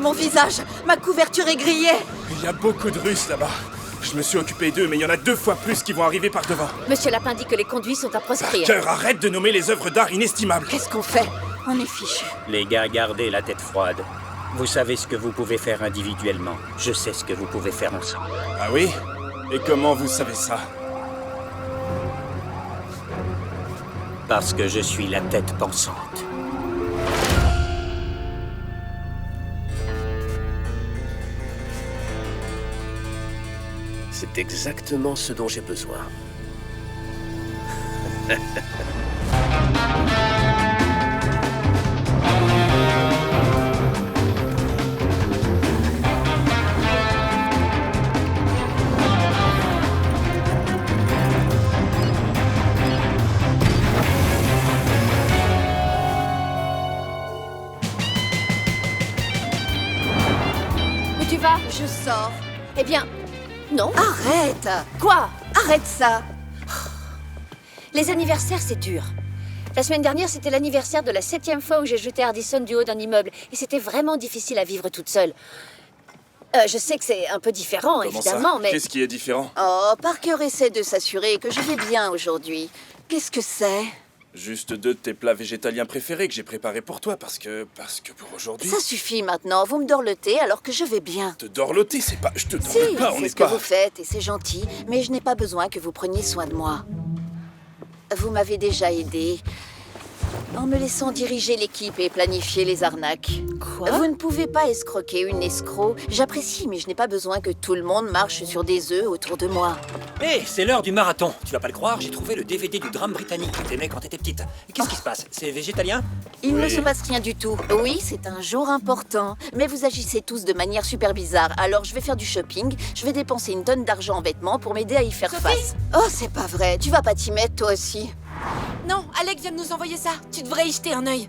mon visage. Ma couverture est grillée. Il y a beaucoup de Russes là-bas. Je me suis occupé d'eux, mais il y en a 2 fois plus qui vont arriver par devant. Monsieur Lapin dit que les conduits sont à proscrire. Parker, arrête de nommer les œuvres d'art inestimables. Qu'est-ce qu'on fait? On est fichus. Les gars, gardez la tête froide. Vous savez ce que vous pouvez faire individuellement. Je sais ce que vous pouvez faire ensemble. Ah oui? Et comment vous savez ça? Parce que je suis la tête pensante. C'est exactement ce dont j'ai besoin. Où tu vas? Je sors. Eh bien, non. Arrête! Quoi? Arrête ça! Les anniversaires, c'est dur. La semaine dernière, c'était l'anniversaire de la 7e fois où j'ai jeté Ardison du haut d'un immeuble. Et c'était vraiment difficile à vivre toute seule. Je sais que c'est un peu différent, Comment évidemment, ça? mais... Qu'est-ce qui est différent? Oh, Parker essaie de s'assurer que je vais bien aujourd'hui. Qu'est-ce que c'est? Juste 2 de tes plats végétaliens préférés que j'ai préparés pour toi parce que pour aujourd'hui... Ça suffit maintenant, vous me dorlotez alors que je vais bien. Te dorloter, c'est pas... Je te Si, dorlote pas, on c'est n'est ce que pas... vous faites et c'est gentil, mais je n'ai pas besoin que vous preniez soin de moi. Vous m'avez déjà aidé en me laissant diriger l'équipe et planifier les arnaques. Quoi? Vous ne pouvez pas escroquer une escroc. J'apprécie, mais je n'ai pas besoin que tout le monde marche sur des œufs autour de moi. Hé, c'est l'heure du marathon. Tu vas pas le croire, j'ai trouvé le DVD du drame britannique que t'aimais quand t'étais petite. Qu'est-ce qui se passe? C'est végétalien? Il ne Oui. se passe rien du tout. Oui, c'est un jour important. Mais vous agissez tous de manière super bizarre. Alors je vais faire du shopping. Je vais dépenser une tonne d'argent en vêtements pour m'aider à y faire face. Oh, c'est pas vrai. Tu vas pas t'y mettre, toi aussi. Non, Alex vient de nous envoyer ça. Tu devrais y jeter un œil.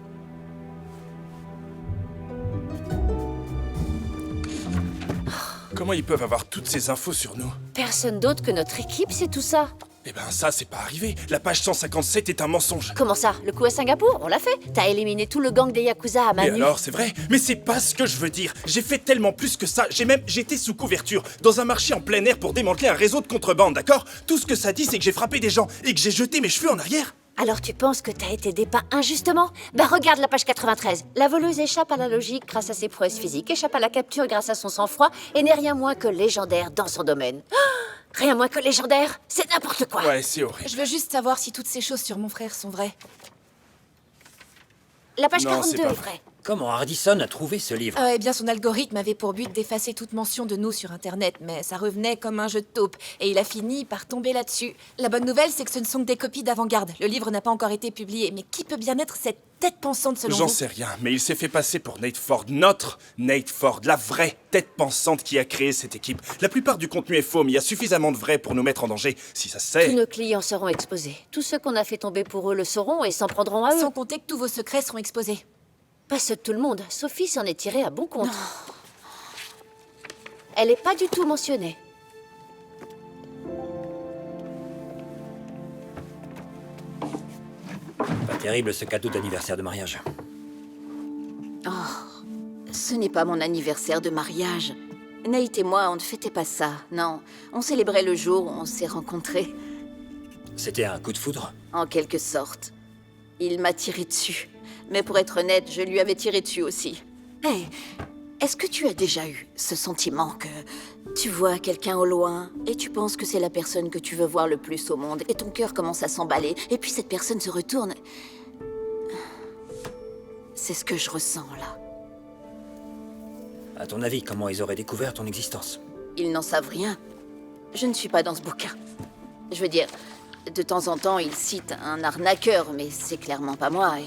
Comment ils peuvent avoir toutes ces infos sur nous? Personne d'autre que notre équipe, c'est tout ça. Eh ben ça, c'est pas arrivé. La page 157 est un mensonge. Comment ça? Le coup à Singapour? On l'a fait. T'as éliminé tout le gang des Yakuza à main Mais nue. alors, c'est vrai? Mais c'est pas ce que je veux dire. J'ai fait tellement plus que ça. J'étais sous couverture, dans un marché en plein air pour démanteler un réseau de contrebande, d'accord? Tout ce que ça dit, c'est que j'ai frappé des gens et que j'ai jeté mes cheveux en arrière. Alors tu penses que t'as été dépeint injustement? Bah regarde la page 93. La voleuse échappe à la logique grâce à ses prouesses physiques, échappe à la capture grâce à son sang-froid et n'est rien moins que légendaire dans son domaine. Rien moins que légendaire? C'est n'importe quoi. Ouais, c'est horrible. Je veux juste savoir si toutes ces choses sur mon frère sont vraies. La page Non, c'est 42 pas est vrai. vraie. Comment Hardison a trouvé ce livre? Eh bien, son algorithme avait pour but d'effacer toute mention de nous sur Internet, mais ça revenait comme un jeu de taupe, et il a fini par tomber là-dessus. La bonne nouvelle, c'est que ce ne sont que des copies d'avant-garde. Le livre n'a pas encore été publié, mais qui peut bien être cette tête pensante selon J'en vous? sais rien, mais il s'est fait passer pour Nate Ford, notre Nate Ford, la vraie tête pensante qui a créé cette équipe. La plupart du contenu est faux, mais il y a suffisamment de vrai pour nous mettre en danger, si ça se Tous sait. nos clients seront exposés. Tous ceux qu'on a fait tomber pour eux le sauront et s'en prendront à eux. Sans compter que tous vos secrets seront exposés. Pas ceux de tout le monde. Sophie s'en est tirée à bon compte. Elle est pas du tout mentionnée. Pas terrible ce cadeau d'anniversaire de mariage. Ce n'est pas mon anniversaire de mariage. Nate et moi, on ne fêtait pas ça. Non, on célébrait le jour où on s'est rencontrés. C'était un coup de foudre? En quelque sorte. Il m'a tiré dessus. Mais pour être honnête, je lui avais tiré dessus aussi. Hé, est-ce que tu as déjà eu ce sentiment que tu vois quelqu'un au loin et tu penses que c'est la personne que tu veux voir le plus au monde et ton cœur commence à s'emballer et puis cette personne se retourne? C'est ce que je ressens là. À ton avis, comment ils auraient découvert ton existence? Ils n'en savent rien. Je ne suis pas dans ce bouquin. Je veux dire, de temps en temps, ils citent un arnaqueur, mais c'est clairement pas moi et...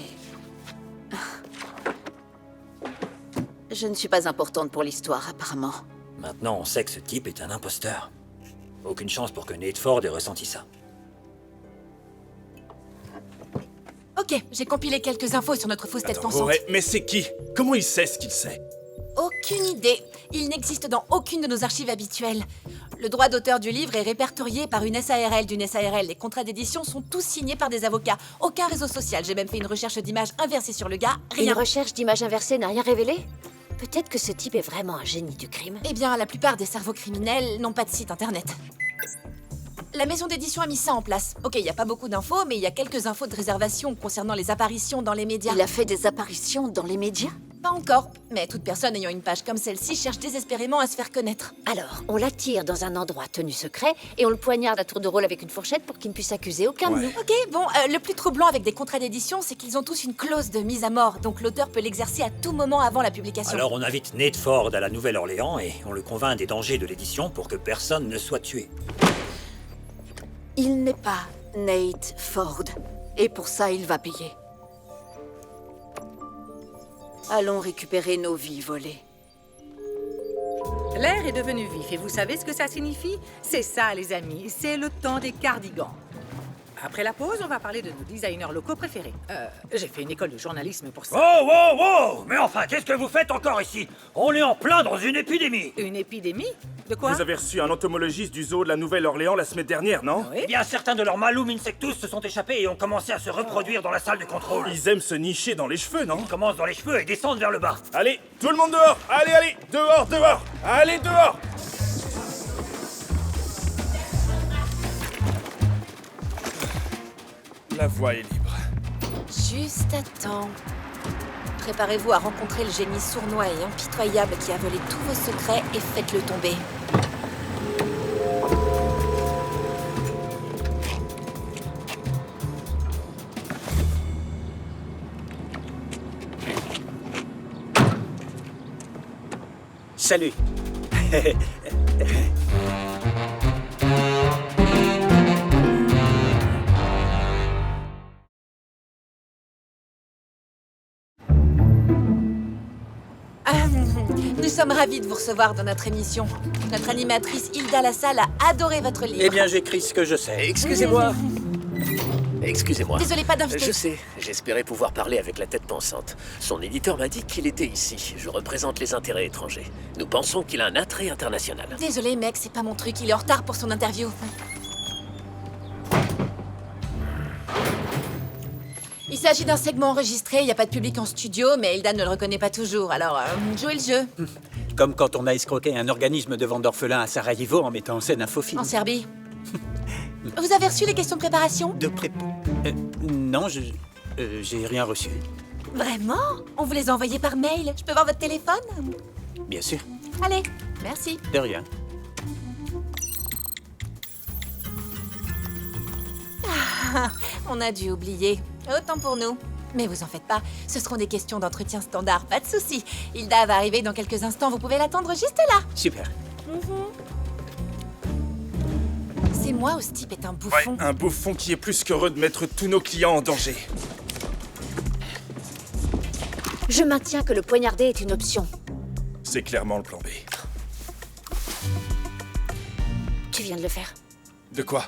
Je ne suis pas importante pour l'histoire, apparemment. Maintenant, on sait que ce type est un imposteur. Aucune chance pour que Nate Ford ait ressenti ça. Ok, j'ai compilé quelques infos sur notre fausse tête Attends, pensante. ouais, mais c'est qui? Comment il sait ce qu'il sait? Aucune idée. Il n'existe dans aucune de nos archives habituelles. Le droit d'auteur du livre est répertorié par une SARL d'une SARL. Les contrats d'édition sont tous signés par des avocats. Aucun réseau social. J'ai même fait une recherche d'images inversées sur le gars. Une Rien. recherche d'images inversées n'a rien révélé? Peut-être que ce type est vraiment un génie du crime. Eh bien, la plupart des cerveaux criminels n'ont pas de site internet. La maison d'édition a mis ça en place. Ok, il n'y a pas beaucoup d'infos, mais il y a quelques infos de réservation concernant les apparitions dans les médias. Il a fait des apparitions dans les médias? Pas encore, mais toute personne ayant une page comme celle-ci cherche désespérément à se faire connaître. Alors, on l'attire dans un endroit tenu secret et on le poignarde à tour de rôle avec une fourchette pour qu'il ne puisse accuser aucun de nous. Ok, bon, le plus troublant avec des contrats d'édition, c'est qu'ils ont tous une clause de mise à mort, donc l'auteur peut l'exercer à tout moment avant la publication. Alors on invite Nate Ford à la Nouvelle-Orléans et on le convainc des dangers de l'édition pour que personne ne soit tué. Il n'est pas Nate Ford. Et pour ça, il va payer. Allons récupérer nos vies volées. L'air est devenu vif et vous savez ce que ça signifie? C'est ça, les amis, c'est le temps des cardigans. Après la pause, on va parler de nos designers locaux préférés. J'ai fait une école de journalisme pour ça. Oh, wow, wow! Mais enfin, qu'est-ce que vous faites encore ici? On est en plein dans une épidémie! Une épidémie? De quoi? Vous avez reçu un entomologiste du zoo de la Nouvelle-Orléans la semaine dernière, non? Oui. Eh bien, certains de leurs Malum Insectus se sont échappés et ont commencé à se reproduire dans la salle de contrôle. Ils aiment se nicher dans les cheveux, non? Ils commencent dans les cheveux et descendent vers le bas. Allez, tout le monde dehors! Allez, allez! Dehors, dehors! Allez, dehors! La voie est libre. Juste à temps. Préparez-vous à rencontrer le génie sournois et impitoyable qui a volé tous vos secrets et faites-le tomber. Salut. Nous sommes ravis de vous recevoir dans notre émission. Notre animatrice Hilda Lassalle a adoré votre livre. Eh bien, j'écris ce que je sais. Excusez-moi. Excusez-moi. Désolé, pas d'invité. Je sais, j'espérais pouvoir parler avec la tête pensante. Son éditeur m'a dit qu'il était ici. Je représente les intérêts étrangers. Nous pensons qu'il a un attrait international. Désolé, mec, c'est pas mon truc. Il est en retard pour son interview. Il s'agit d'un segment enregistré, il n'y a pas de public en studio, mais Hilda ne le reconnaît pas toujours, alors jouez le jeu. Comme quand on a escroqué un organisme de vente d'orphelins à Sarajevo en mettant en scène un faux film. En Serbie. Vous avez reçu les questions de préparation? De pré... non, j'ai rien reçu. Vraiment? On vous les a envoyées par mail. Je peux voir votre téléphone? Bien sûr, Allez, merci. de rien. On a dû oublier. Autant pour nous. Mais vous en faites pas, ce seront des questions d'entretien standard, pas de souci. Hilda va arriver dans quelques instants, vous pouvez l'attendre juste là. Super. C'est moi ou ce type est un Ouais, bouffon? un bouffon qui est plus qu'heureux de mettre tous nos clients en danger. Je maintiens que le poignarder est une option. C'est clairement le plan B. Tu viens de le faire. De quoi?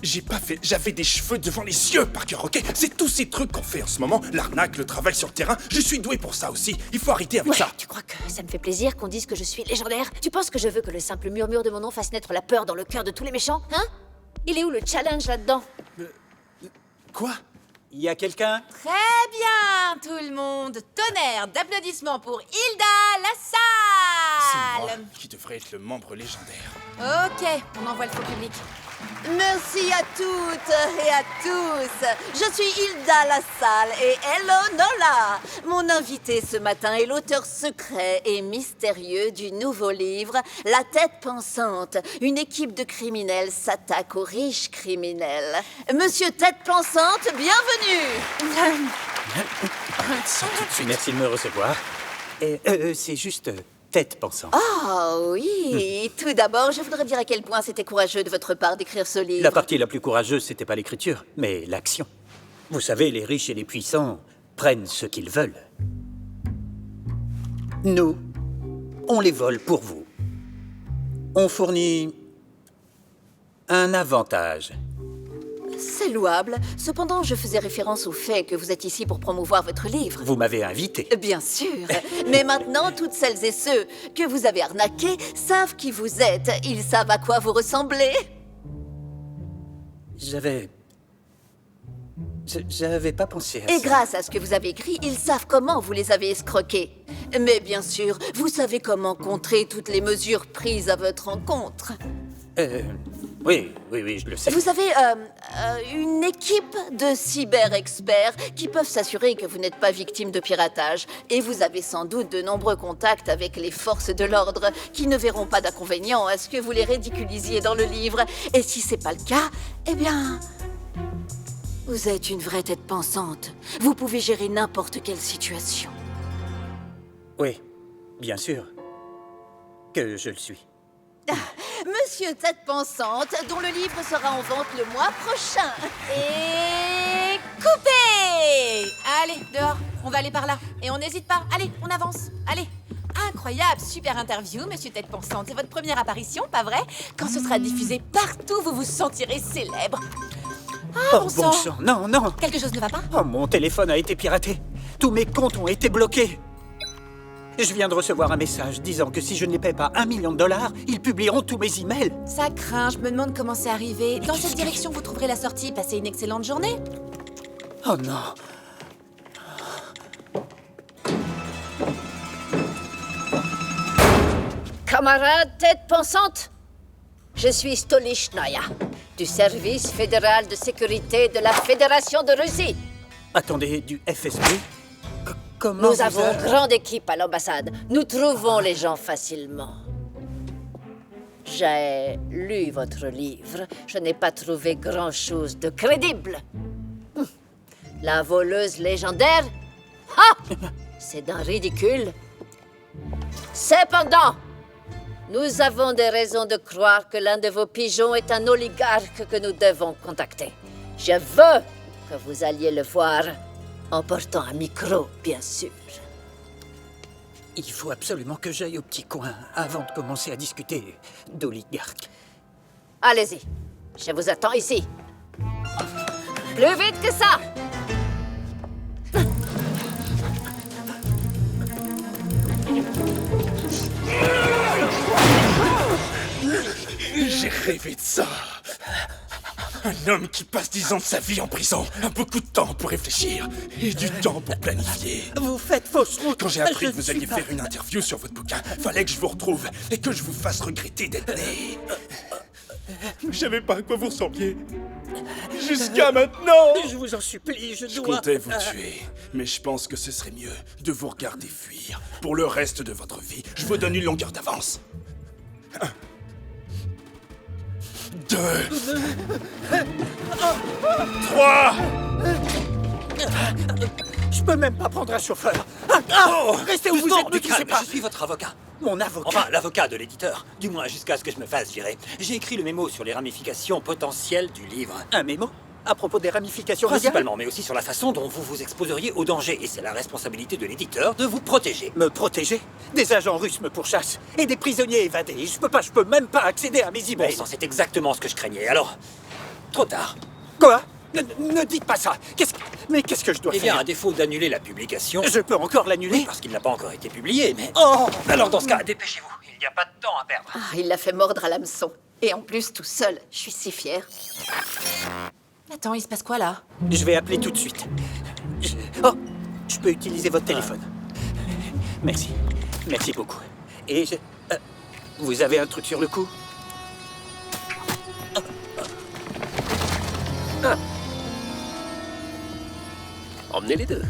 J'ai pas fait... J'avais des cheveux devant les yeux, Parker, ok? C'est tous ces trucs qu'on fait en ce moment. L'arnaque, le travail sur le terrain. Je suis doué pour ça aussi. Il faut arrêter avec Ouais, ça. tu crois que ça me fait plaisir qu'on dise que je suis légendaire? Tu penses que je veux que le simple murmure de mon nom fasse naître la peur dans le cœur de tous les méchants? Hein? Il est où le challenge là-dedans? Quoi? Il y a quelqu'un? Très bien, tout le monde. Tonnerre d'applaudissements pour Hilda C'est moi Lassalle. qui devrais être le membre légendaire. Ok, on envoie le faux public. Merci à toutes et à tous. Je suis Hilda Lassalle et hello Nola. Mon invité ce matin est l'auteur secret et mystérieux du nouveau livre La Tête Pensante. Une équipe de criminels s'attaque aux riches criminels. Monsieur Tête Pensante, bienvenue. Merci de me recevoir. Et, c'est juste tête pensante. Ah oui, tout d'abord, je voudrais dire à quel point c'était courageux de votre part d'écrire ce livre. La partie la plus courageuse, c'était pas l'écriture, mais l'action. Vous savez, les riches et les puissants prennent ce qu'ils veulent. Nous, on les vole pour vous. On fournit un avantage. C'est louable. Cependant, je faisais référence au fait que vous êtes ici pour promouvoir votre livre. Vous m'avez invité. Bien sûr. Mais maintenant, toutes celles et ceux que vous avez arnaqués savent qui vous êtes. Ils savent à quoi vous ressemblez. J'avais J'avais pas pensé à Et ça. grâce à ce que vous avez écrit, ils savent comment vous les avez escroqués. Mais bien sûr, vous savez comment contrer toutes les mesures prises à votre encontre. Oui, je le sais. Vous avez une équipe de cyber-experts qui peuvent s'assurer que vous n'êtes pas victime de piratage. Et vous avez sans doute de nombreux contacts avec les forces de l'ordre qui ne verront pas d'inconvénient à ce que vous les ridiculisiez dans le livre. Et si c'est pas le cas, eh bien... vous êtes une vraie tête pensante. Vous pouvez gérer n'importe quelle situation. Oui, bien sûr que je le suis. Monsieur Tête Pensante, dont le livre sera en vente le mois prochain. Et coupé! Allez, dehors, on va aller par là. Et on n'hésite pas, allez, on avance, allez. Incroyable, super interview, monsieur Tête Pensante. C'est votre première apparition, pas vrai? Quand ce sera diffusé partout, vous vous sentirez célèbre. Ah, Oh, bon sang, non. Quelque chose ne va pas? Oh, mon téléphone a été piraté. Tous mes comptes ont été bloqués. Je viens de recevoir un message disant que si je ne les paie pas $1 million, ils publieront tous mes emails. Ça craint, je me demande comment c'est arrivé. Dans cette direction, vous trouverez la sortie. Passez une excellente journée. Oh non. Camarade tête pensante, je suis Stolichnaya, du service fédéral de sécurité de la Fédération de Russie. Attendez, du FSB? Comment Nous vous avons une grande équipe à l'ambassade. Nous trouvons les gens facilement. J'ai lu votre livre. Je n'ai pas trouvé grand-chose de crédible. La voleuse légendaire? Ah! C'est d'un ridicule. Cependant, nous avons des raisons de croire que l'un de vos pigeons est un oligarque que nous devons contacter. Je veux que vous alliez le voir, en portant un micro, bien sûr. Il faut absolument que j'aille au petit coin avant de commencer à discuter d'oligarques. Allez-y, je vous attends ici. Plus vite que ça! J'ai rêvé de ça. Un homme qui passe 10 ans de sa vie en prison a beaucoup de temps pour réfléchir et du temps pour planifier. Vous faites fausse route. Quand j'ai appris Je que vous suis alliez pas- faire une interview sur votre bouquin, fallait que je vous retrouve et que je vous fasse regretter d'être né. Je savais pas à quoi vous ressembliez. Jusqu'à maintenant. Je vous en supplie, je Je dois... comptais vous tuer, mais je pense que ce serait mieux de vous regarder fuir. Pour le reste de votre vie, je vous donne une longueur d'avance. 1, 2, 3. Je peux même pas prendre un chauffeur. Restez où vous Doucement, êtes, ne du touchez calme, pas. je suis votre avocat. Mon avocat. Enfin, l'avocat de l'éditeur. Du moins, jusqu'à ce que je me fasse virer. J'ai écrit le mémo sur les ramifications potentielles du livre. Un mémo à propos des ramifications légales. Principalement, mais aussi sur la façon dont vous vous exposeriez au danger. Et c'est la responsabilité de l'éditeur de vous protéger. Me protéger? Des agents russes me pourchassent et des prisonniers évadés. Je peux même pas accéder à mes Bon emails. sang, c'est exactement ce que je craignais. Alors, trop tard. Quoi? Ne dites pas ça. Mais qu'est-ce que je dois Eh bien, faire? à défaut d'annuler la publication... Je peux encore l'annuler? Oui, parce qu'il n'a pas encore été publié, mais... Oh! Alors dans ce cas, dépêchez-vous. Il n'y a pas de temps à perdre. Ah, il l'a fait mordre à l'hameçon. Et en plus, tout seul. Je suis si fière. Attends, il se passe quoi là? Je vais appeler tout de suite. Oh! Je peux utiliser votre téléphone. Merci. Merci beaucoup. Et vous avez un truc sur le coup? Emmenez les deux.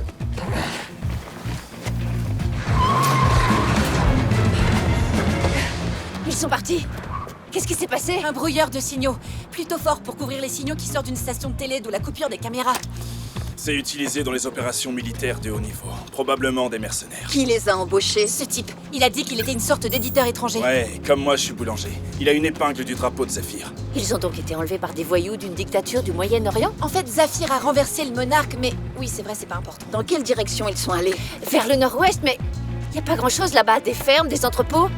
Ils sont partis. Qu'est-ce qui s'est passé? Un brouilleur de signaux. Plutôt fort pour couvrir les signaux qui sortent d'une station de télé, d'où la coupure des caméras. C'est utilisé dans les opérations militaires de haut niveau. Probablement des mercenaires. Qui les a embauchés? Ce type, il a dit qu'il était une sorte d'éditeur étranger. Ouais, comme moi, je suis boulanger. Il a une épingle du drapeau de Zafir. Ils ont donc été enlevés par des voyous d'une dictature du Moyen-Orient? En fait, Zafir a renversé le monarque, mais oui, c'est vrai, c'est pas important. Dans quelle direction ils sont allés? Vers le nord-ouest, mais y a pas grand-chose là-bas. Des fermes, des entrepôts?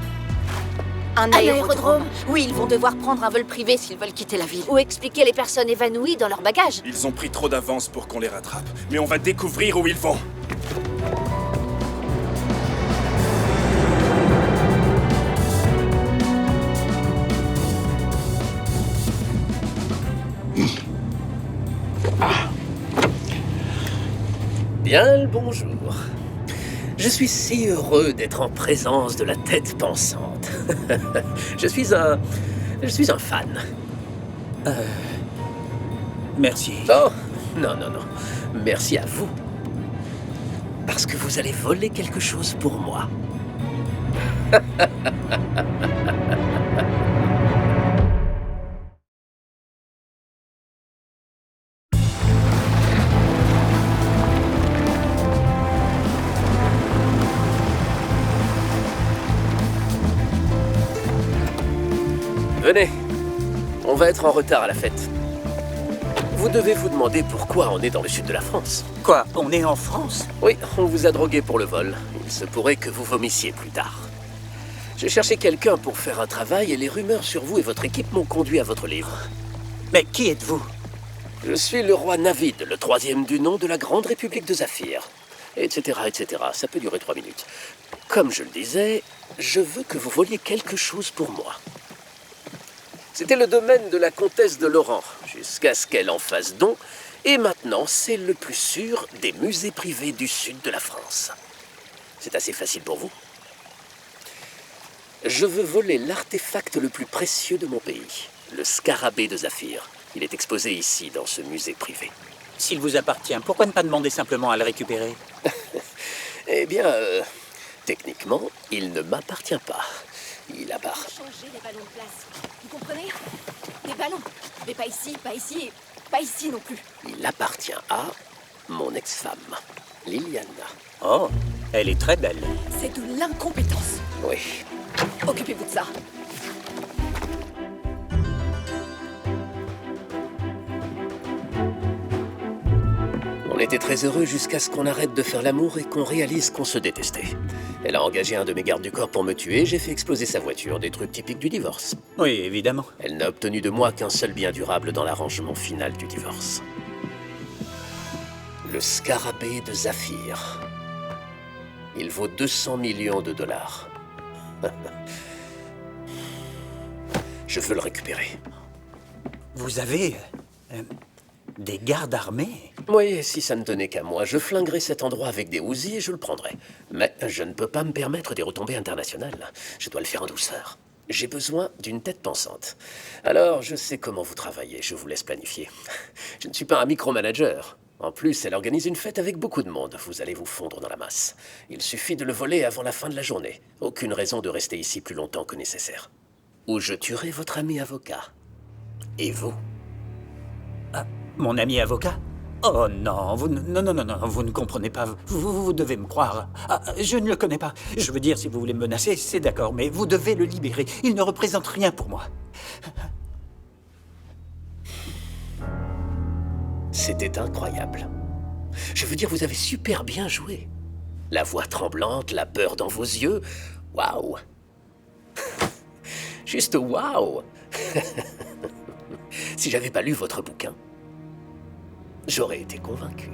Un aérodrome. Oui, ils vont devoir prendre un vol privé s'ils veulent quitter la ville. Ou expliquer les personnes évanouies dans leur bagage? Ils ont pris trop d'avance pour qu'on les rattrape. Mais on va découvrir où ils vont. Bien le bonjour. Je suis si heureux d'être en présence de la tête pensante. Je suis un fan. Merci. Oh, non. Merci à vous. Parce que vous allez voler quelque chose pour moi. Venez, on va être en retard à la fête. Vous devez vous demander pourquoi on est dans le sud de la France. Quoi, on est en France? Oui, on vous a drogué pour le vol. Il se pourrait que vous vomissiez plus tard. J'ai cherché quelqu'un pour faire un travail et les rumeurs sur vous et votre équipe m'ont conduit à votre livre. Mais qui êtes-vous? Je suis le roi Navid, le 3e du nom de la Grande République de Zafir. Etc. Ça peut durer 3 minutes. Comme je le disais, je veux que vous voliez quelque chose pour moi. C'était le domaine de la comtesse de Laurent, jusqu'à ce qu'elle en fasse don, et maintenant c'est le plus sûr des musées privés du sud de la France. C'est assez facile pour vous. Je veux voler l'artefact le plus précieux de mon pays, le scarabée de Zafir. Il est exposé ici, dans ce musée privé. S'il vous appartient, pourquoi ne pas demander simplement à le récupérer? Eh bien, techniquement, il ne m'appartient pas. Il appartient. Changer les ballons de place. Vous comprenez? Des ballons. Mais pas ici, et pas ici non plus. Il appartient à mon ex-femme, Liliana. Oh, elle est très belle. C'est de l'incompétence. Oui. Occupez-vous de ça. On était très heureux jusqu'à ce qu'on arrête de faire l'amour et qu'on réalise qu'on se détestait. Elle a engagé un de mes gardes du corps pour me tuer, j'ai fait exploser sa voiture, des trucs typiques du divorce. Oui, évidemment. Elle n'a obtenu de moi qu'un seul bien durable dans l'arrangement final du divorce. Le scarabée de Zafir. Il vaut 200 millions de dollars. Je veux le récupérer. Vous avez... des gardes armés? Oui, si ça ne tenait qu'à moi, je flinguerais cet endroit avec des Uzi et je le prendrais. Mais je ne peux pas me permettre des retombées internationales. Je dois le faire en douceur. J'ai besoin d'une tête pensante. Alors, je sais comment vous travaillez, je vous laisse planifier. Je ne suis pas un micromanager. En plus, elle organise une fête avec beaucoup de monde. Vous allez vous fondre dans la masse. Il suffit de le voler avant la fin de la journée. Aucune raison de rester ici plus longtemps que nécessaire. Ou je tuerai votre ami avocat. Et vous? Mon ami avocat? Oh non, non, vous ne comprenez pas. Vous devez me croire. Je ne le connais pas. Je veux dire, si vous voulez me menacer, c'est d'accord, mais vous devez le libérer. Il ne représente rien pour moi. C'était incroyable. Je veux dire, vous avez super bien joué. La voix tremblante, la peur dans vos yeux. Waouh! Juste waouh! Si j'avais pas lu votre bouquin, j'aurais été convaincu.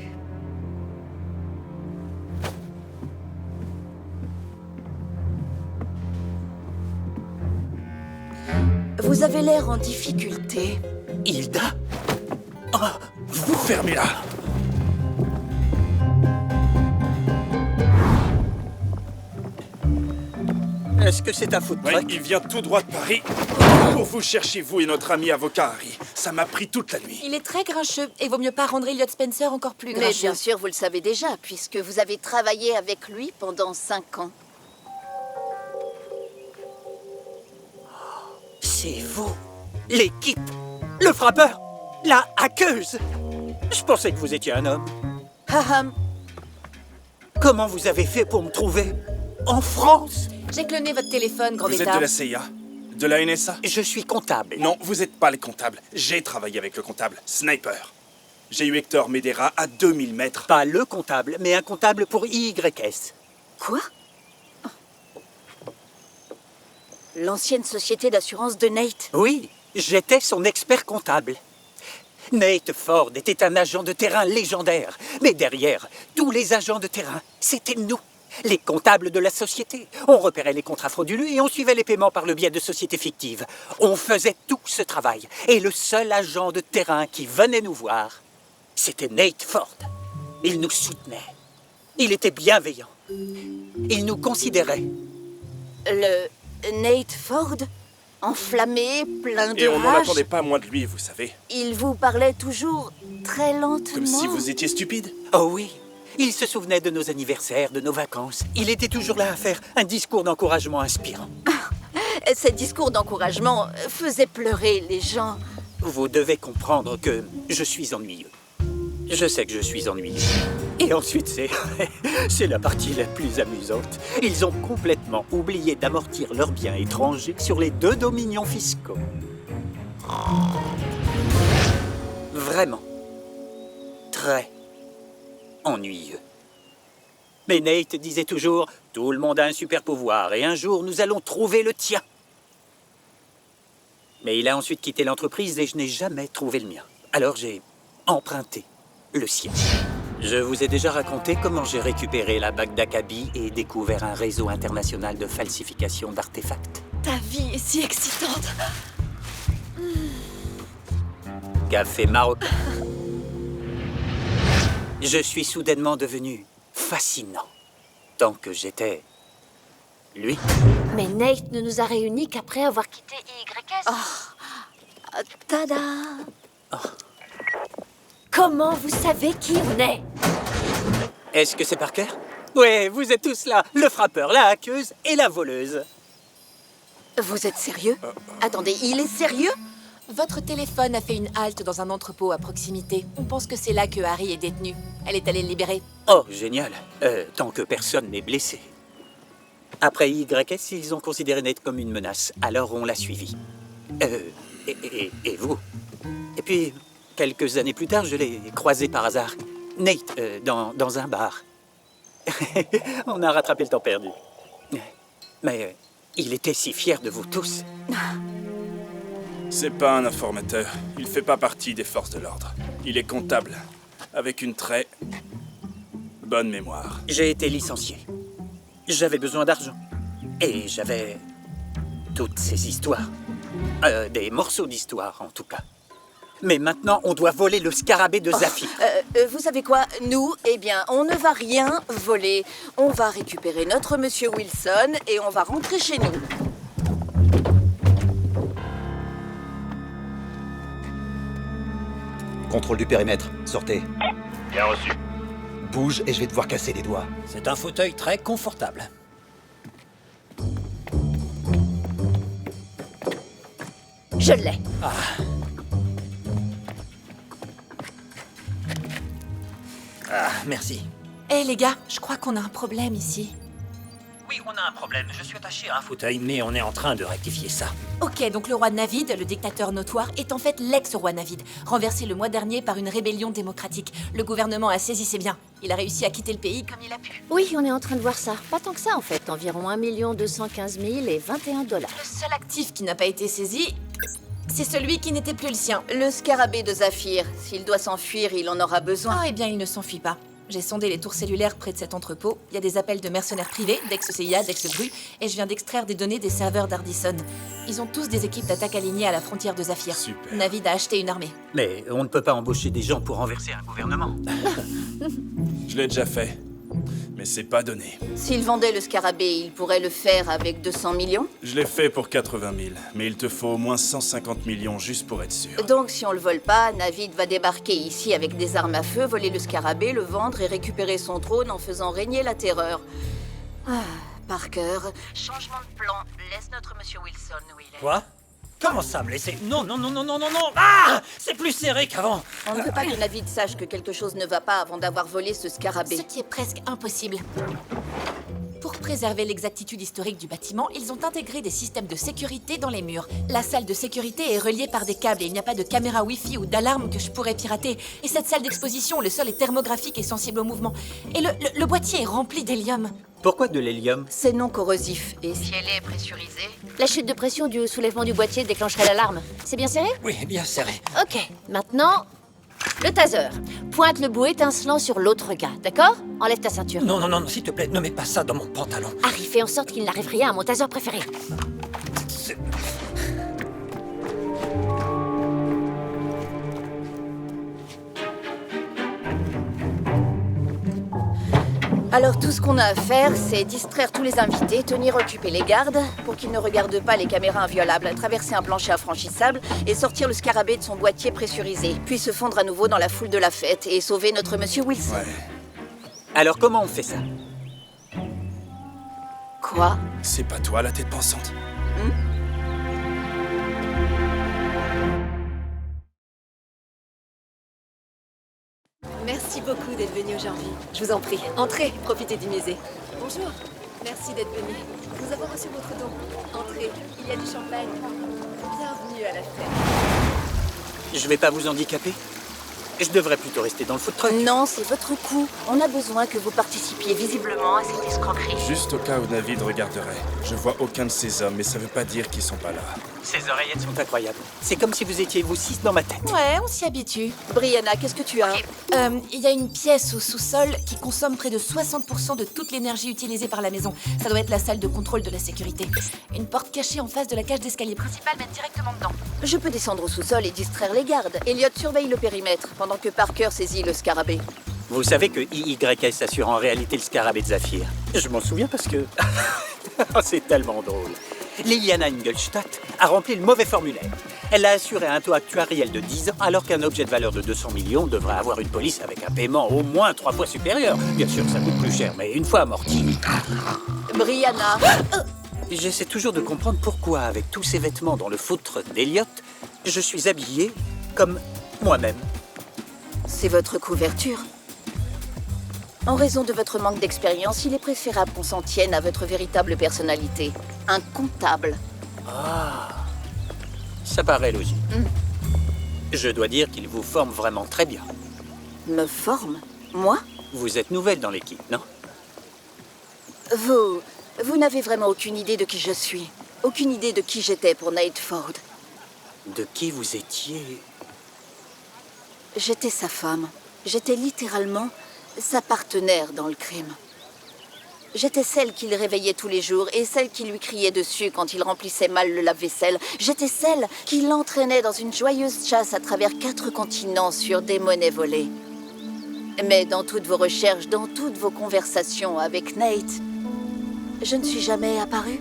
Vous avez l'air en difficulté. Hilda? Vous fermez-la. Est-ce que c'est un food Oui, truck? il vient tout droit de Paris pour vous chercher, vous et notre ami avocat Harry. Ça m'a pris toute la nuit. Il est très grincheux et vaut mieux pas rendre Elliot Spencer encore plus Mais grincheux. bien sûr, vous le savez déjà, puisque vous avez travaillé avec lui pendant 5 ans. C'est vous, l'équipe, le frappeur, la hackeuse. Je pensais que vous étiez un homme. Haham. Comment vous avez fait pour me trouver en France? J'ai cloné votre téléphone, grand Vous êtes bêta. de la CIA? De la NSA? Je suis comptable. Non, vous n'êtes pas le comptable. J'ai travaillé avec le comptable. Sniper. J'ai eu Hector Medera à 2000 mètres. Pas le comptable, mais un comptable pour YS. Quoi? L'ancienne société d'assurance de Nate. Oui, j'étais son expert comptable. Nate Ford était un agent de terrain légendaire. Mais derrière, tous les agents de terrain, c'était nous, les comptables de la société. On repérait les contrats frauduleux et on suivait les paiements par le biais de sociétés fictives. On faisait tout ce travail. Et le seul agent de terrain qui venait nous voir, c'était Nate Ford. Il nous soutenait. Il était bienveillant. Il nous considérait. Le Nate Ford? Enflammé, plein de Et on n'en rage. attendait pas moins de lui, vous savez. Il vous parlait toujours très lentement. Comme si vous étiez stupide. Oh oui. Il se souvenait de nos anniversaires, de nos vacances. Il était toujours là à faire un discours d'encouragement inspirant. Ces discours d'encouragement faisaient pleurer les gens. Vous devez comprendre que je suis ennuyeux. Je sais que je suis ennuyeux. Et ensuite, c'est la partie la plus amusante. Ils ont complètement oublié d'amortir leurs biens étrangers sur les 2 dominions fiscaux. Vraiment. Très ennuyeux. Mais Nate disait toujours, tout le monde a un super pouvoir et un jour nous allons trouver le tien. Mais il a ensuite quitté l'entreprise et je n'ai jamais trouvé le mien. Alors j'ai emprunté le sien. Je vous ai déjà raconté comment j'ai récupéré la bague d'Akabi et découvert un réseau international de falsification d'artefacts. Ta vie est si excitante. Café marocain. Je suis soudainement devenu fascinant. Tant que j'étais... lui. Mais Nate ne nous a réunis qu'après avoir quitté YS. Tada! Comment vous savez qui on est? Est-ce que c'est Parker? Ouais, vous êtes tous là. Le frappeur, la hackeuse et la voleuse. Vous êtes sérieux? Attendez, il est sérieux? Votre téléphone a fait une halte dans un entrepôt à proximité. On pense que c'est là que Harry est détenu. Elle est allée le libérer. Oh, génial. Tant que personne n'est blessé. Après YS, ils ont considéré Nate comme une menace. Alors on l'a suivi. Et vous? Et puis, quelques années plus tard, je l'ai croisé par hasard. Nate, dans un bar. On a rattrapé le temps perdu. Mais il était si fier de vous tous. C'est pas un informateur. Il fait pas partie des forces de l'ordre. Il est comptable, avec une très bonne mémoire. J'ai été licencié. J'avais besoin d'argent. Et j'avais toutes ces histoires. Des morceaux d'histoire, en tout cas. Mais maintenant, on doit voler le scarabée de Zafir. Vous savez quoi? Nous, eh bien, on ne va rien voler. On va récupérer notre monsieur Wilson et on va rentrer chez nous. Contrôle du périmètre, sortez. Bien reçu. Bouge et je vais devoir casser les doigts. C'est un fauteuil très confortable. Je l'ai. Ah, merci. Hé les gars, je crois qu'on a un problème ici. Oui, on a un problème. Je suis attaché à un fauteuil, mais on est en train de rectifier ça. Ok, donc le roi Navid, le dictateur notoire, est en fait l'ex-roi Navid, renversé le mois dernier par une rébellion démocratique. Le gouvernement a saisi ses biens. Il a réussi à quitter le pays comme il a pu. Oui, on est en train de voir ça. Pas tant que ça, en fait. Environ 1 215 000 et 21 $. Le seul actif qui n'a pas été saisi, c'est celui qui n'était plus le sien. Le scarabée de Zafir. S'il doit s'enfuir, il en aura besoin. Ah, eh bien, il ne s'enfuit pas. J'ai sondé les tours cellulaires près de cet entrepôt. Il y a des appels de mercenaires privés, d'ex-CIA, d'ex-Bru, et je viens d'extraire des données des serveurs d'Ardison. Ils ont tous des équipes d'attaque alignées à la frontière de Zafir. Super. Navid a acheté une armée. Mais on ne peut pas embaucher des gens pour renverser un gouvernement. Je l'ai déjà fait. Mais c'est pas donné. S'il vendait le scarabée, il pourrait le faire avec 200 millions. Je l'ai fait pour 80 000. Mais il te faut au moins 150 millions juste pour être sûr. Donc, si on le vole pas, Navid va débarquer ici avec des armes à feu, voler le scarabée, le vendre et récupérer son trône en faisant régner la terreur. Ah, Parker, changement de plan. Laisse notre monsieur Wilson où il est. Quoi? Comment ça, me laisser? Non, non, non, non, non, non, non. Ah! C'est plus serré qu'avant. On ne veut pas que Navid sache que quelque chose ne va pas avant d'avoir volé ce scarabée. Ce qui est presque impossible. Pour préserver l'exactitude historique du bâtiment, ils ont intégré des systèmes de sécurité dans les murs. La salle de sécurité est reliée par des câbles et il n'y a pas de caméra Wi-Fi ou d'alarme que je pourrais pirater. Et cette salle d'exposition, le sol est thermographique et sensible au mouvement. Et le boîtier est rempli d'hélium. Pourquoi de l'hélium? C'est non corrosif. Et si elle est pressurisée? La chute de pression du soulèvement du boîtier déclencherait l'alarme. C'est bien serré? Oui, bien serré. Ok, maintenant, le taser. Pointe le bout étincelant sur l'autre gars, d'accord? Enlève ta ceinture. Non, non, non, s'il te plaît, ne mets pas ça dans mon pantalon. Harry, fais en sorte qu'il n'arrive rien à mon taser préféré. C'est- Alors tout ce qu'on a à faire, c'est distraire tous les invités, tenir occupés les gardes, pour qu'ils ne regardent pas les caméras inviolables, traverser un plancher infranchissable et sortir le scarabée de son boîtier pressurisé, puis se fondre à nouveau dans la foule de la fête et sauver notre monsieur Wilson. Ouais. Alors comment on fait ça? Quoi? C'est pas toi la tête pensante. Merci beaucoup d'être venu aujourd'hui. Je vous en prie, entrez, profitez du musée. Bonjour, merci d'être venu. Nous avons reçu votre don. Entrez, il y a du champagne. Bienvenue à la fête. Je vais pas vous handicaper? Je devrais plutôt rester dans le food truck. Non, c'est votre coup. On a besoin que vous participiez visiblement à cette escroquerie. Juste au cas où Navid regarderait. Je vois aucun de ces hommes, mais ça veut pas dire qu'ils sont pas là. Ces oreillettes sont incroyables. C'est comme si vous étiez vous 6 dans ma tête. Ouais, on s'y habitue. Brianna, qu'est-ce que tu as? Il y a une pièce au sous-sol qui consomme près de 60% de toute l'énergie utilisée par la maison. Ça doit être la salle de contrôle de la sécurité. Une porte cachée en face de la cage d'escalier principale mène directement dedans. Je peux descendre au sous-sol et distraire les gardes. Elliot surveille le périmètre pendant que Parker saisit le scarabée. Vous savez que IYS assure en réalité le scarabée de Zafir. Je m'en souviens parce que... c'est tellement drôle. Liliana Ingolstadt a rempli le mauvais formulaire. Elle a assuré un taux actuariel de 10 ans alors qu'un objet de valeur de 200 millions devrait avoir une police avec un paiement au moins 3 fois supérieur. Bien sûr, ça coûte plus cher, mais une fois amorti. Brianna, J'essaie toujours de comprendre pourquoi, avec tous ces vêtements dans le foutre d'Eliott, je suis habillé comme moi-même. c'est votre couverture. En raison de votre manque d'expérience, il est préférable qu'on s'en tienne à votre véritable personnalité. Un comptable. Ça paraît logique. Je dois dire qu'il vous forme vraiment très bien. Me forme? Moi? Vous êtes nouvelle dans l'équipe, non? Vous n'avez vraiment aucune idée de qui je suis. Aucune idée de qui j'étais pour Nate Ford. De qui vous étiez? J'étais sa femme. J'étais littéralement sa partenaire dans le crime. J'étais celle qu'il réveillait tous les jours et celle qui lui criait dessus quand il remplissait mal le lave-vaisselle. J'étais celle qui l'entraînait dans une joyeuse chasse à travers 4 continents sur des monnaies volées. Mais dans toutes vos recherches, dans toutes vos conversations avec Nate, je ne suis jamais apparue.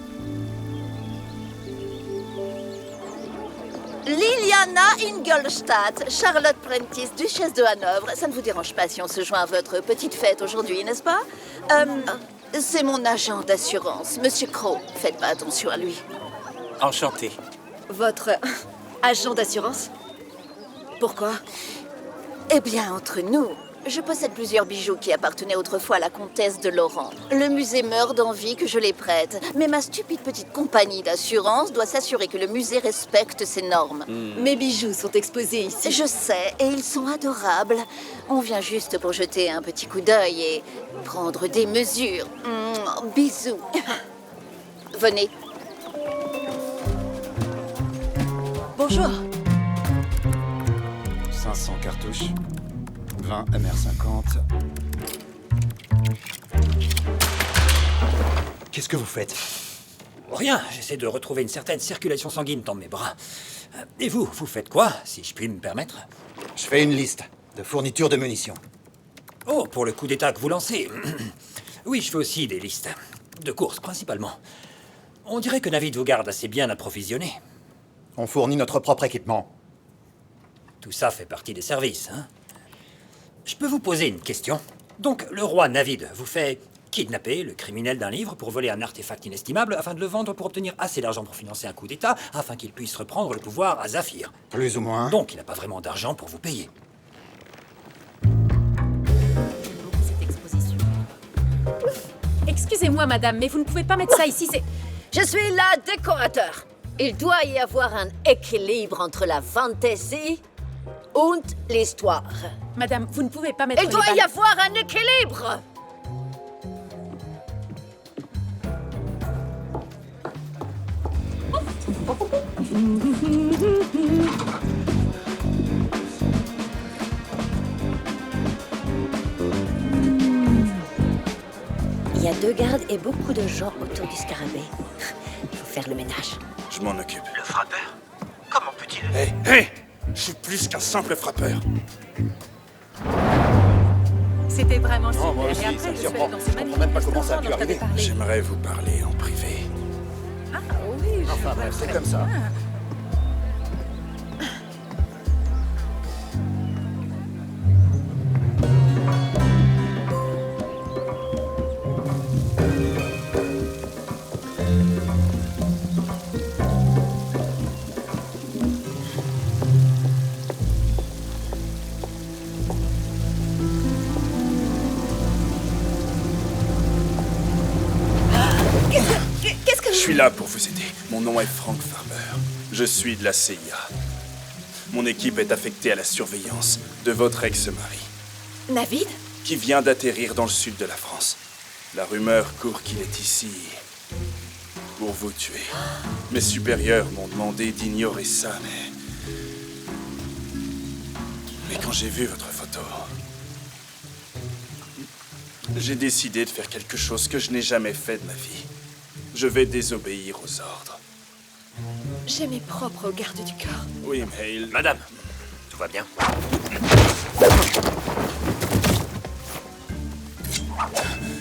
Liliana Ingolstadt, Charlotte Prentice, duchesse de Hanovre. Ça ne vous dérange pas si on se joint à votre petite fête aujourd'hui, n'est-ce pas? C'est mon agent d'assurance, Monsieur Crow. Faites pas attention à lui. Enchanté. Votre agent d'assurance? Pourquoi? Eh bien, entre nous, je possède plusieurs bijoux qui appartenaient autrefois à la comtesse de Laurent. Le musée meurt d'envie que je les prête. Mais ma stupide petite compagnie d'assurance doit s'assurer que le musée respecte ses normes. Mes bijoux sont exposés ici. Je sais, et ils sont adorables. On vient juste pour jeter un petit coup d'œil et prendre des mesures. Bisous. Venez. Bonjour. 500 cartouches. 20 MR50. Qu'est-ce que vous faites? Rien, j'essaie de retrouver une certaine circulation sanguine dans mes bras. Et vous faites quoi, si je puis me permettre? Je fais une liste de fournitures de munitions. Oh, pour le coup d'état que vous lancez. Oui, je fais aussi des listes. De courses, principalement. On dirait que Navid vous garde assez bien approvisionné. On fournit notre propre équipement. Tout ça fait partie des services, hein? Je peux vous poser une question? Donc, le roi Navid vous fait kidnapper le criminel d'un livre pour voler un artefact inestimable afin de le vendre pour obtenir assez d'argent pour financer un coup d'État afin qu'il puisse reprendre le pouvoir à Zafir. Plus ou moins. Donc, il n'a pas vraiment d'argent pour vous payer. Cette exposition. Excusez-moi, madame, mais vous ne pouvez pas mettre ça ici, c'est... Je suis là, décorateur. Il doit y avoir un équilibre entre la fantaisie et l'histoire. Madame, vous ne pouvez pas mettre... Il doit y avoir un équilibre. Il y a 2 gardes et beaucoup de gens autour du scarabée. Il faut faire le ménage. Je m'en occupe. Le frappeur? Comment peut-il... Hé, je suis plus qu'un simple frappeur. C'était vraiment super. moi Et aussi, après, ça me je suis surprend. allée dans Je ce comprends magnifique même pas comment ça a restaurant pu dont je t'avais arriver. parlé. J'aimerais vous parler en privé. Ah oui, je Enfin vois bref, c'est très comme ça. bien. Qu'est-ce que Je suis là pour vous aider. Mon nom est Frank Farmer. Je suis de la CIA. Mon équipe est affectée à la surveillance de votre ex-mari, Navid? qui vient d'atterrir dans le sud de la France. La rumeur court qu'il est ici pour vous tuer. Mes supérieurs m'ont demandé d'ignorer ça, mais quand j'ai vu votre photo, j'ai décidé de faire quelque chose que je n'ai jamais fait de ma vie. Je vais désobéir aux ordres. J'ai mes propres gardes du corps. Oui, mais il... Madame, tout va bien?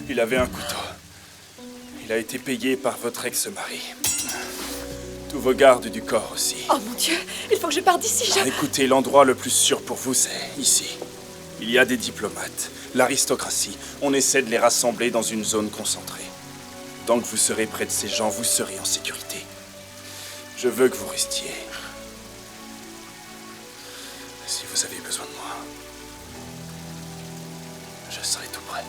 Il avait un couteau. Il a été payé par votre ex-mari. Tous vos gardes du corps aussi. Oh mon Dieu, il faut que je parte d'ici. Écoutez, l'endroit le plus sûr pour vous, c'est ici. Il y a des diplomates, l'aristocratie. On essaie de les rassembler dans une zone concentrée. Tant que vous serez près de ces gens, vous serez en sécurité. Je veux que vous restiez. Si vous avez besoin de moi, je serai tout près.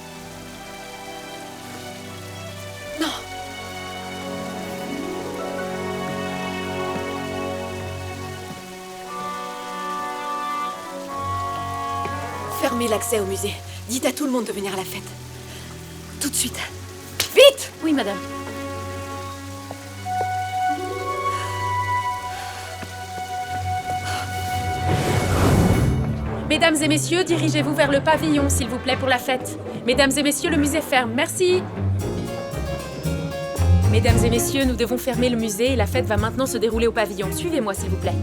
Non. Fermez l'accès au musée. Dites à tout le monde de venir à la fête. Tout de suite. Vite! Oui, madame. Mesdames et messieurs, dirigez-vous vers le pavillon, s'il vous plaît, pour la fête. Mesdames et messieurs, le musée ferme. Merci. Mesdames et messieurs, nous devons fermer le musée et la fête va maintenant se dérouler au pavillon. Suivez-moi, s'il vous plaît.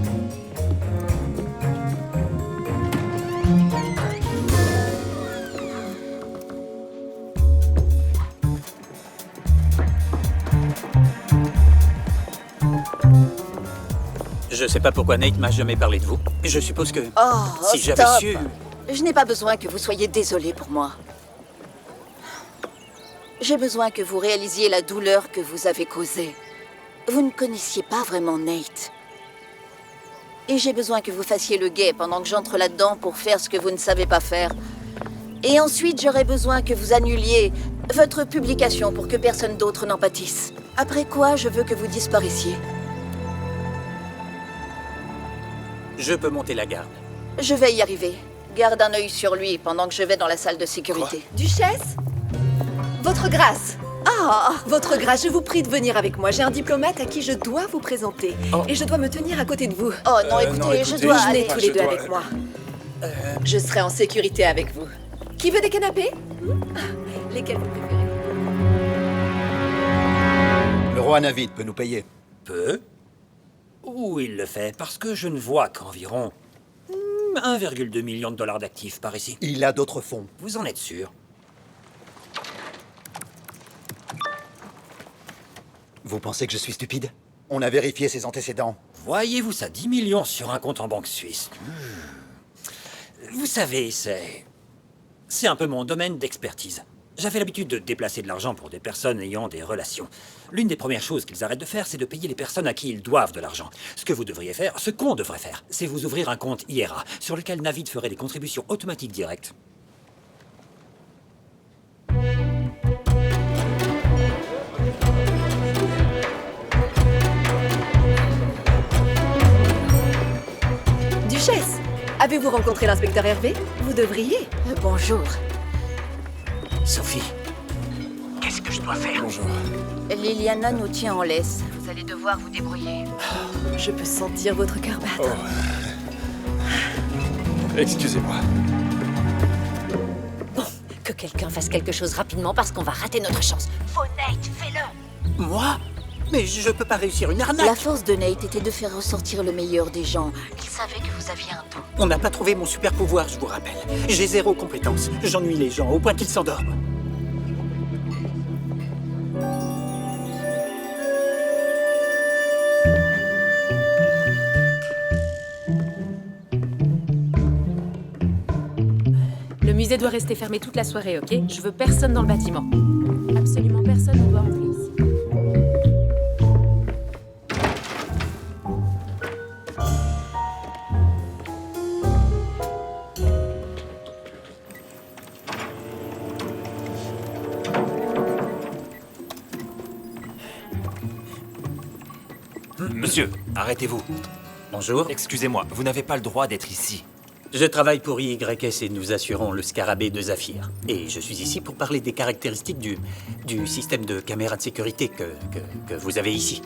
Je sais pas pourquoi Nate m'a jamais parlé de vous. Je suppose que... Oh, si j'avais stop. su... Je n'ai pas besoin que vous soyez désolé pour moi. J'ai besoin que vous réalisiez la douleur que vous avez causée. Vous ne connaissiez pas vraiment Nate. Et j'ai besoin que vous fassiez le guet pendant que j'entre là-dedans pour faire ce que vous ne savez pas faire. Et ensuite, j'aurai besoin que vous annuliez votre publication pour que personne d'autre n'en pâtisse. Après quoi, je veux que vous disparaissiez. Je peux monter la garde. Je vais y arriver. Garde un œil sur lui pendant que je vais dans la salle de sécurité. Duchesse? Votre grâce. Ah, votre grâce, je vous prie de venir avec moi. J'ai un diplomate à qui je dois vous présenter. Et je dois me tenir à côté de vous. Oh non, écoutez, je dois Venez aller. tous les deux avec moi. Je serai en sécurité avec vous. Qui veut des canapés? Lesquels vous préférez? Le roi Navid peut nous payer. Peu? Ou il le fait parce que je ne vois qu'environ 1,2 million de dollars d'actifs par ici. Il a d'autres fonds. Vous en êtes sûr? Vous pensez que je suis stupide? On a vérifié ses antécédents. Voyez-vous ça, 10 millions sur un compte en banque suisse. Vous savez, c'est un peu mon domaine d'expertise. J'avais l'habitude de déplacer de l'argent pour des personnes ayant des relations. L'une des premières choses qu'ils arrêtent de faire, c'est de payer les personnes à qui ils doivent de l'argent. Ce que vous devriez faire, ce qu'on devrait faire, c'est vous ouvrir un compte IRA, sur lequel Navid ferait des contributions automatiques directes. Duchesse, avez-vous rencontré l'inspecteur Hervé? Vous devriez. Bonjour. Sophie, Qu'est-ce que je dois faire? Bonjour. Liliana nous tient en laisse. Vous allez devoir vous débrouiller. Je peux sentir votre cœur battre. Excusez-moi. Bon, que quelqu'un fasse quelque chose rapidement parce qu'on va rater notre chance. Faut Nate, fais-le. Moi? Mais je peux pas réussir une arnaque. La force de Nate était de faire ressortir le meilleur des gens. Il savait que vous aviez un don. On n'a pas trouvé mon super pouvoir, je vous rappelle. J'ai 0 compétence. J'ennuie les gens au point qu'ils s'endorment. Le musée doit rester fermé toute la soirée, ok? Je veux personne dans le bâtiment. Absolument personne ne doit entrer ici. Monsieur, arrêtez-vous. Bonjour. Excusez-moi, vous n'avez pas le droit d'être ici. Je travaille pour YS et nous assurons le scarabée de Zafir. Et je suis ici pour parler des caractéristiques du système de caméra de sécurité que vous avez ici.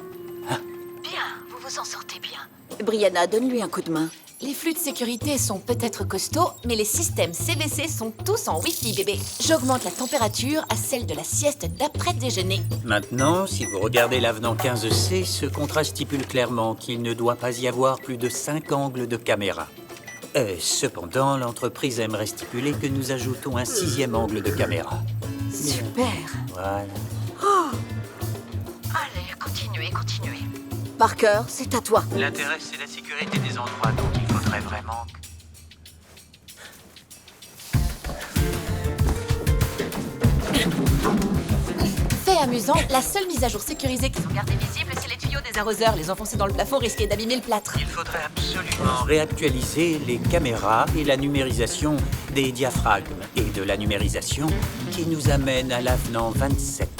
Bien, vous vous en sortez bien. Brianna, donne-lui un coup de main. Les flux de sécurité sont peut-être costauds, mais les systèmes CVC sont tous en Wi-Fi, bébé. J'augmente la température à celle de la sieste d'après-déjeuner. Maintenant, si vous regardez l'avenant 15C, ce contrat stipule clairement qu'il ne doit pas y avoir plus de 5 angles de caméra. Cependant, l'entreprise aimerait stipuler que nous ajoutons un 6e angle de caméra. Super. Voilà. Allez, continuez. Parker, c'est à toi. L'intérêt, c'est la sécurité des endroits, donc il faudrait vraiment... Fait amusant, la seule mise à jour sécurisée qu'ils ont gardée visible, c'est les tuyaux des arroseurs. Les enfoncer dans le plafond risquait d'abîmer le plâtre. Il faudrait absolument réactualiser les caméras et la numérisation des diaphragmes et de la numérisation qui nous amène à l'avenant 27.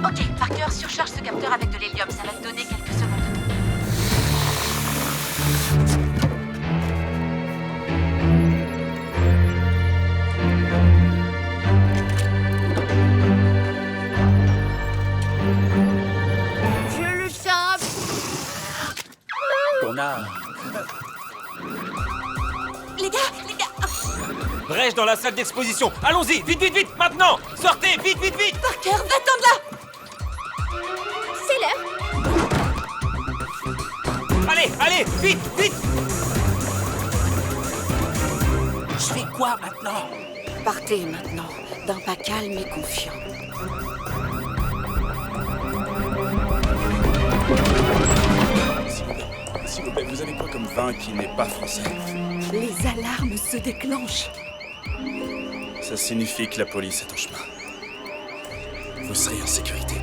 Ok, Parker, surcharge ce capteur avec de l'hélium. Ça va te donner quelques secondes. Je le sens. On a... Les gars Brèche dans la salle d'exposition. Allons-y, vite, maintenant. Sortez, vite. Parker, va-t'en de là. C'est l'heure. Allez, vite. Je fais quoi maintenant? Partez maintenant, d'un pas calme et confiant. S'il vous plaît, vous avez quoi comme vin qui n'est pas français? Les alarmes se déclenchent. Ça signifie que la police est en chemin. Vous serez en sécurité.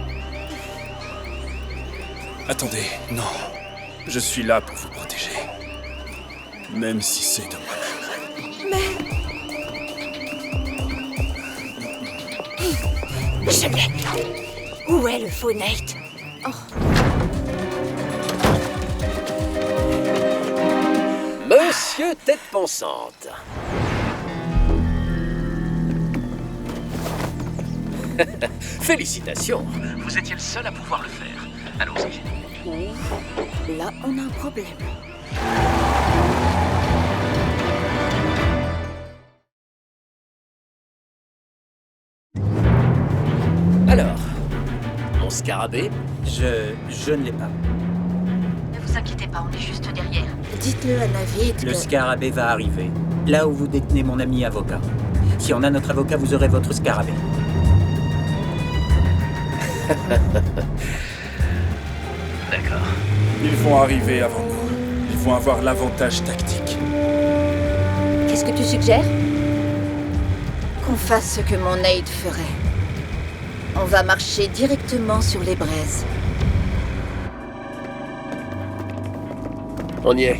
Attendez, non. Je suis là pour vous protéger. Même si c'est de moi-même. Je l'ai. Où est le faux Nate? Monsieur Tête Pensante. Félicitations. Vous étiez le seul à pouvoir le faire. Allons-y. Là, on a un problème. Alors, mon scarabée? Je ne l'ai pas. Ne vous inquiétez pas, on est juste derrière. Dites-le à Navid Le que... scarabée va arriver, là où vous détenez mon ami avocat. Si on a notre avocat, vous aurez votre scarabée. D'accord. Ils vont arriver avant nous. Ils vont avoir l'avantage tactique. Qu'est-ce que tu suggères? Qu'on fasse ce que mon Nate ferait. On va marcher directement sur les braises. On y est.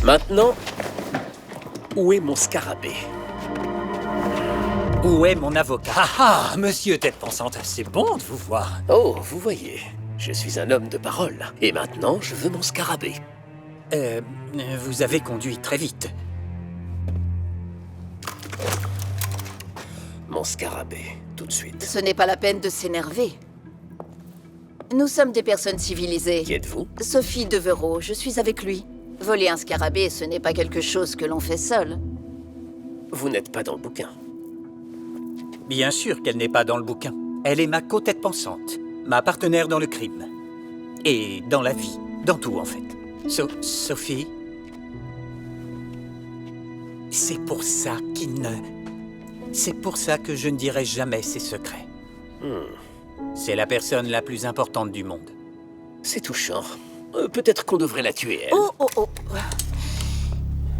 Maintenant, où est mon scarabée? Où est mon avocat? Ah, monsieur Tête Pensante, c'est bon de vous voir. Oh, vous voyez, je suis un homme de parole. Et maintenant, je veux mon scarabée. Vous avez conduit très vite. Mon scarabée, tout de suite. Ce n'est pas la peine de s'énerver. Nous sommes des personnes civilisées. Qui êtes-vous? Sophie Devereaux, je suis avec lui. Voler un scarabée, ce n'est pas quelque chose que l'on fait seul. vous n'êtes pas dans le bouquin. Bien sûr qu'elle n'est pas dans le bouquin. Elle est ma co-tête pensante, ma partenaire dans le crime. Et dans la vie, dans tout en fait. Sophie, c'est pour ça c'est pour ça que je ne dirai jamais ses secrets. C'est la personne la plus importante du monde. C'est touchant. Peut-être qu'on devrait la tuer, elle. Oh, oh, oh.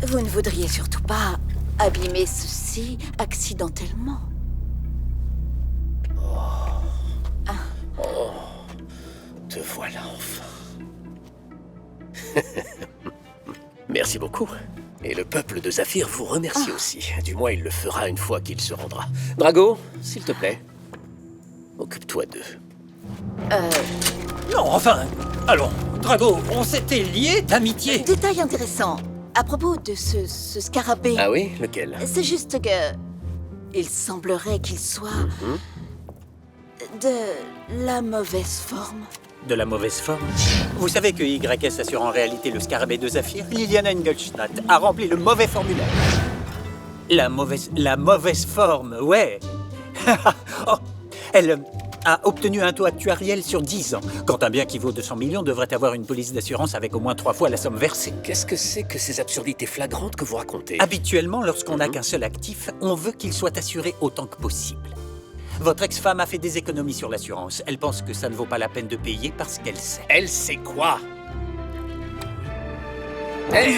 Vous ne voudriez surtout pas abîmer ceci accidentellement. Te voilà enfin. Merci beaucoup. Et le peuple de Zafir vous remercie aussi. Du moins, il le fera une fois qu'il se rendra. Drago, s'il te plaît, occupe-toi d'eux. Non, enfin, allons, Drago, on s'était liés d'amitié. Détail intéressant. À propos de ce scarabée. Ah oui, lequel? C'est juste que... il semblerait qu'il soit... de la mauvaise forme. De la mauvaise forme. Vous savez que YS assure en réalité le scarabée de Zafir? Liliana Engelstadt a rempli le mauvais formulaire. La mauvaise forme, ouais. Oh, elle a obtenu un taux actuariel sur 10 ans, quand un bien qui vaut 200 millions devrait avoir une police d'assurance avec au moins 3 fois la somme versée. Qu'est-ce que c'est que ces absurdités flagrantes que vous racontez? Habituellement, lorsqu'on n'a qu'un seul actif, on veut qu'il soit assuré autant que possible. Votre ex-femme a fait des économies sur l'assurance. Elle pense que ça ne vaut pas la peine de payer parce qu'elle sait. Elle sait quoi? Hé!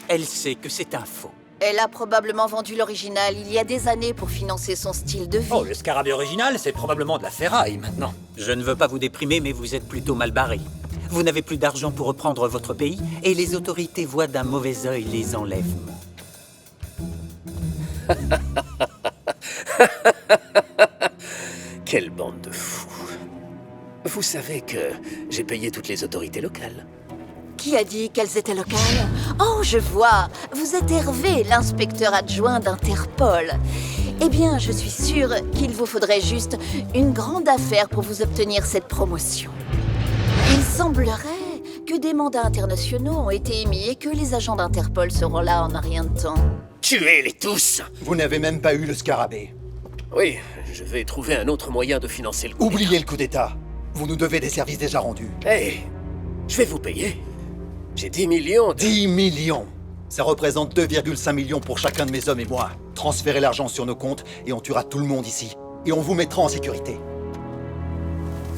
Elle sait que c'est un faux. Elle a probablement vendu l'original il y a des années pour financer son style de vie. Oh, le scarabée original, c'est probablement de la ferraille maintenant. Je ne veux pas vous déprimer, mais vous êtes plutôt mal barré. Vous n'avez plus d'argent pour reprendre votre pays et les autorités voient d'un mauvais œil les enlèvements. Quelle bande de fous. Vous savez que j'ai payé toutes les autorités locales. Qui a dit qu'elles étaient locales? Oh, je vois. Vous êtes Hervé, l'inspecteur adjoint d'Interpol. Eh bien, je suis sûre qu'il vous faudrait juste une grande affaire pour vous obtenir cette promotion. Il semblerait que des mandats internationaux ont été émis et que les agents d'Interpol seront là en un rien de temps. Tuez-les tous! Vous n'avez même pas eu le scarabée. Oui, je vais trouver un autre moyen de financer le coup. Oubliez le coup d'État. Vous nous devez des services déjà rendus. Hé, je vais vous payer. J'ai 10 millions de... 10 millions! Ça représente 2,5 millions pour chacun de mes hommes et moi. Transférez l'argent sur nos comptes et on tuera tout le monde ici. Et on vous mettra en sécurité.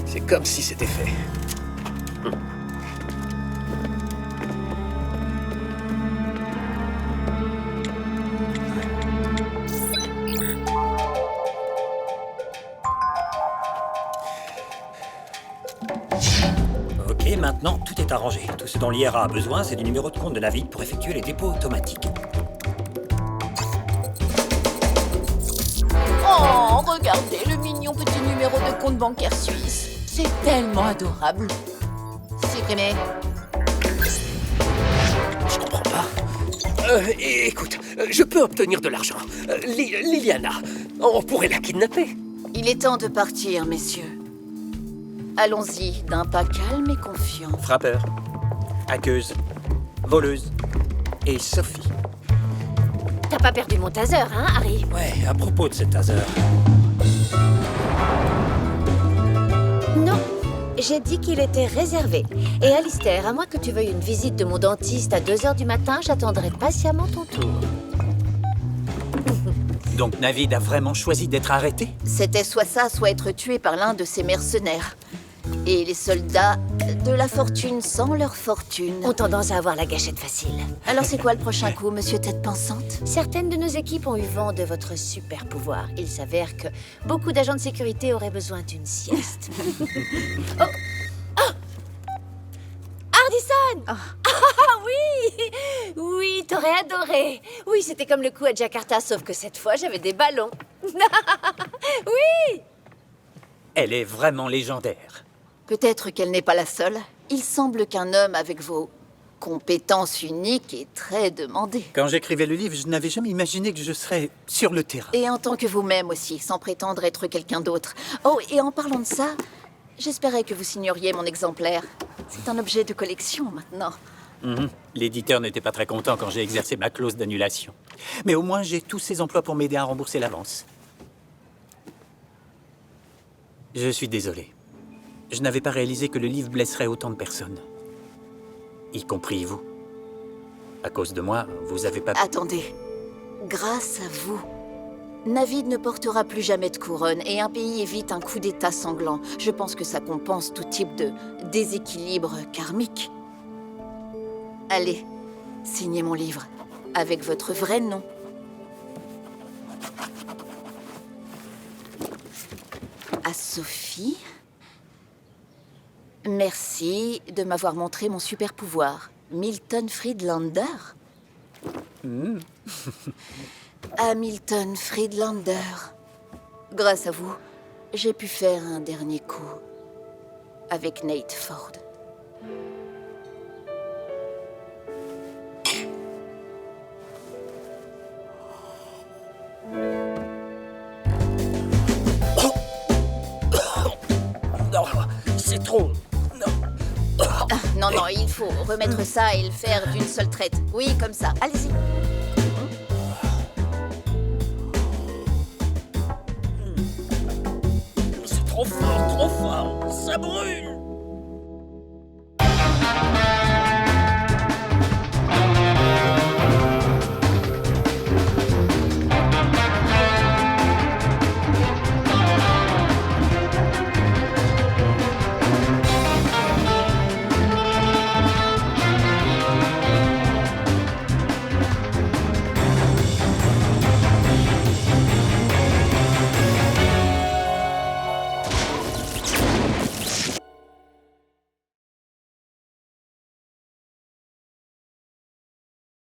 C'est comme si c'était fait. Ok, maintenant, tout est arrangé. Tout ce dont l'IRA a besoin, c'est du numéro de compte de Navid pour effectuer les dépôts automatiques. Oh, regardez le mignon petit numéro de compte bancaire suisse. C'est tellement adorable. Supprimé. Je comprends pas. Écoute, je peux obtenir de l'argent. Liliana, on pourrait la kidnapper. Il est temps de partir, messieurs. Allons-y, d'un pas calme et confiant. Frappeur, hackeuse, voleuse et Sophie. T'as pas perdu mon taser, hein, Harry? Ouais, à propos de cet taser. Non, j'ai dit qu'il était réservé. Et Alistair, à moins que tu veuilles une visite de mon dentiste à 2h du matin, j'attendrai patiemment ton tour. Donc Navid a vraiment choisi d'être arrêté? C'était soit ça, soit être tué par l'un de ces mercenaires. Et les soldats de la fortune sans leur fortune Ont tendance à avoir la gâchette facile. Alors c'est quoi le prochain coup, monsieur Tête Pensante? Certaines de nos équipes ont eu vent de votre super pouvoir. Il s'avère que beaucoup d'agents de sécurité auraient besoin d'une sieste. Oh. Oh. Hardison! Ah oui! Oui, t'aurais adoré. Oui, c'était comme le coup à Jakarta, sauf que cette fois, j'avais des ballons. Oui! Elle est vraiment légendaire. Peut-être qu'elle n'est pas la seule. Il semble qu'un homme avec vos compétences uniques est très demandé. Quand j'écrivais le livre, je n'avais jamais imaginé que je serais sur le terrain. Et en tant que vous-même aussi, sans prétendre être quelqu'un d'autre. Oh, et en parlant de ça, j'espérais que vous signeriez mon exemplaire. C'est un objet de collection maintenant. L'éditeur n'était pas très content quand j'ai exercé ma clause d'annulation. Mais au moins, j'ai tous ces emplois pour m'aider à rembourser l'avance. Je suis désolé. Je n'avais pas réalisé que le livre blesserait autant de personnes. Y compris vous. À cause de moi, vous avez pas... Attendez. Grâce à vous, Navid ne portera plus jamais de couronne et un pays évite un coup d'état sanglant. Je pense que ça compense tout type de déséquilibre karmique. Allez, signez mon livre avec votre vrai nom. À Sophie. Merci de m'avoir montré mon super pouvoir. Milton Friedlander. Hamilton Friedlander. Grâce à vous, j'ai pu faire un dernier coup avec Nate Ford. Non, c'est trop. Non, non, il faut remettre ça et le faire d'une seule traite. Oui, comme ça. Allez-y. C'est trop fort, ça brûle.